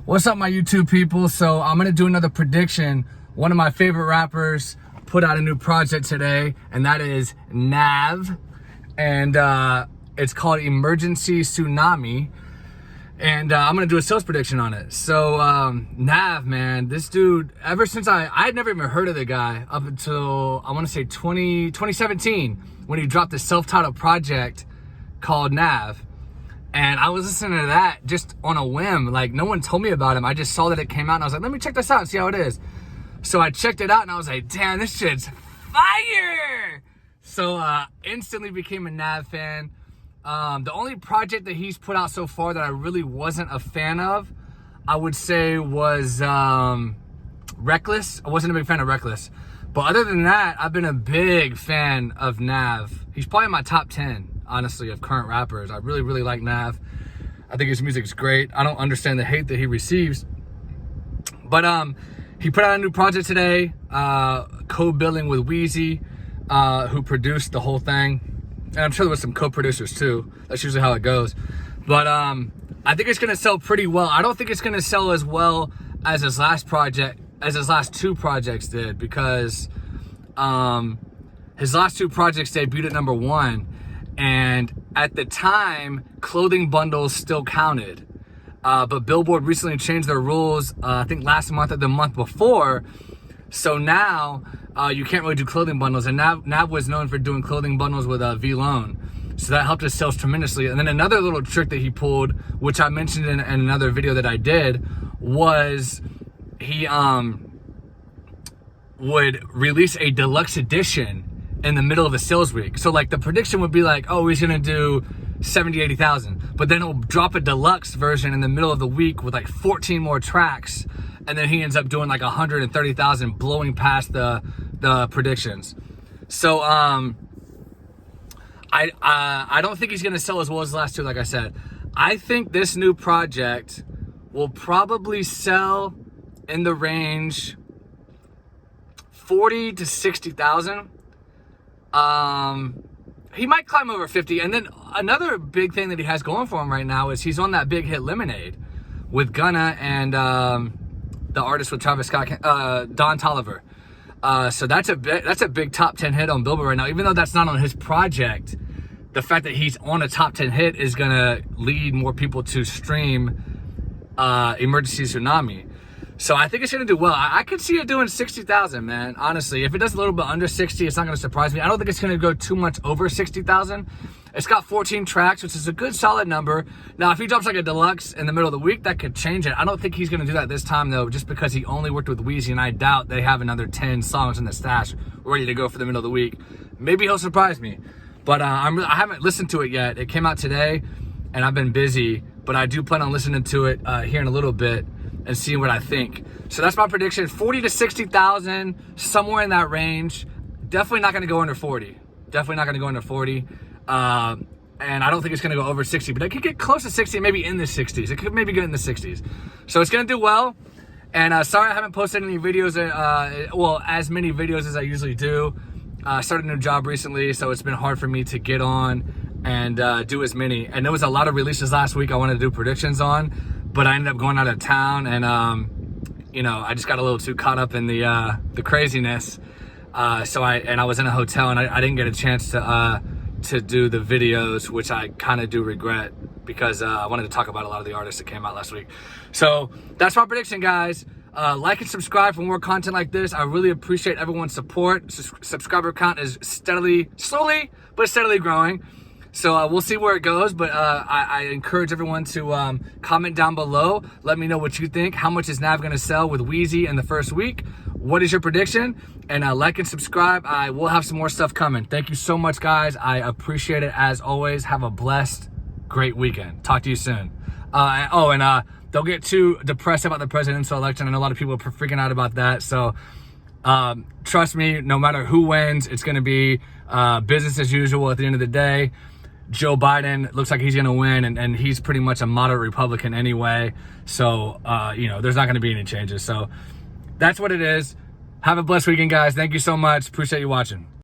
What's up, my YouTube people? So I'm gonna do another prediction. One of my favorite rappers put out a new project today, and that is Nav, and it's called Emergency Tsunami. And I'm gonna do a sales prediction on it. So Nav, man, this dude, ever since I had never even heard of the guy up until I want to say 2017 when he dropped a self-titled project called Nav. And I was listening to that just on a whim. Like, no one told me about him. I just saw that it came out and I was like, let me check this out and see how it is. So I checked it out and I was like, damn, this shit's fire. So instantly became a Nav fan. The only project that he's put out so far that I really wasn't a fan of, I would say, was Reckless. I wasn't a big fan of Reckless. But other than that, I've been a big fan of Nav. He's probably in my top 10, honestly, of current rappers. I really, really like Nav. I think his music's great. I don't understand the hate that he receives. But he put out a new project today, co-billing with Wheezy, who produced the whole thing. And I'm sure there was some co-producers too. That's usually how it goes. But I think it's gonna sell pretty well. I don't think it's gonna sell as well as his last project, as his last two projects did, because his last two projects debuted at #1, and at the time, clothing bundles still counted. But Billboard recently changed their rules, I think last month or the month before. So now you can't really do clothing bundles, and Nav was known for doing clothing bundles with V-Lone. So that helped his sales tremendously. And then another little trick that he pulled, which I mentioned in another video that I did, was he would release a deluxe edition in the middle of a sales week. So like the prediction would be like, oh, he's gonna do 70, 80,000. But then he'll drop a deluxe version in the middle of the week with like 14 more tracks. And then he ends up doing like 130,000, blowing past the predictions. So I don't think he's gonna sell as well as the last two, like I said. I think this new project will probably sell in the range 40 to 60,000. He might climb over 50. And then another big thing that he has going for him right now is he's on that big hit Lemonade with Gunna and the artist with Travis Scott, Don Toliver. So that's a big top 10 hit on Billboard right now. Even though that's not on his project, the fact that he's on a top 10 hit is gonna lead more people to stream Emergency Tsunami. So I think it's gonna do well. I could see it doing 60,000, man. Honestly, if it does a little bit under 60, it's not gonna surprise me. I don't think it's gonna go too much over 60,000. It's got 14 tracks, which is a good solid number. Now, if he drops like a deluxe in the middle of the week, that could change it. I don't think he's gonna do that this time though, just because he only worked with Wheezy, and I doubt they have another 10 songs in the stash ready to go for the middle of the week. Maybe he'll surprise me, but I haven't listened to it yet. It came out today, and I've been busy, but I do plan on listening to it here in a little bit and seeing what I think. So that's my prediction: 40 to 60,000, somewhere in that range. Definitely not gonna go under 40. Definitely not gonna go under 40. And I don't think it's gonna go over 60, but it could get close to 60, maybe in the 60s. It could maybe get in the 60s. So it's gonna do well. And sorry I haven't posted any videos, well, as many videos as I usually do. I started a new job recently, so it's been hard for me to get on and do as many. And there was a lot of releases last week I wanted to do predictions on, but I ended up going out of town, and you know, I just got a little too caught up in the craziness. So I was in a hotel, and I didn't get a chance to do the videos, which I kind of do regret, because I wanted to talk about a lot of the artists that came out last week. So that's my prediction, guys. Like and subscribe for more content like this. I really appreciate everyone's support. Subscriber count is slowly but steadily growing. So we'll see where it goes, but I encourage everyone to comment down below. Let me know what you think. How much is Nav gonna sell with Wheezy in the first week? What is your prediction? And like and subscribe. I will have some more stuff coming. Thank you so much, guys. I appreciate it as always. Have a blessed, great weekend. Talk to you soon. Don't get too depressed about the presidential election. I know a lot of people are freaking out about that. So trust me, no matter who wins, it's gonna be business as usual at the end of the day. Joe Biden looks like he's going to win, and he's pretty much a moderate Republican anyway. So, you know, there's not going to be any changes. So that's what it is. Have a blessed weekend, guys. Thank you so much. Appreciate you watching.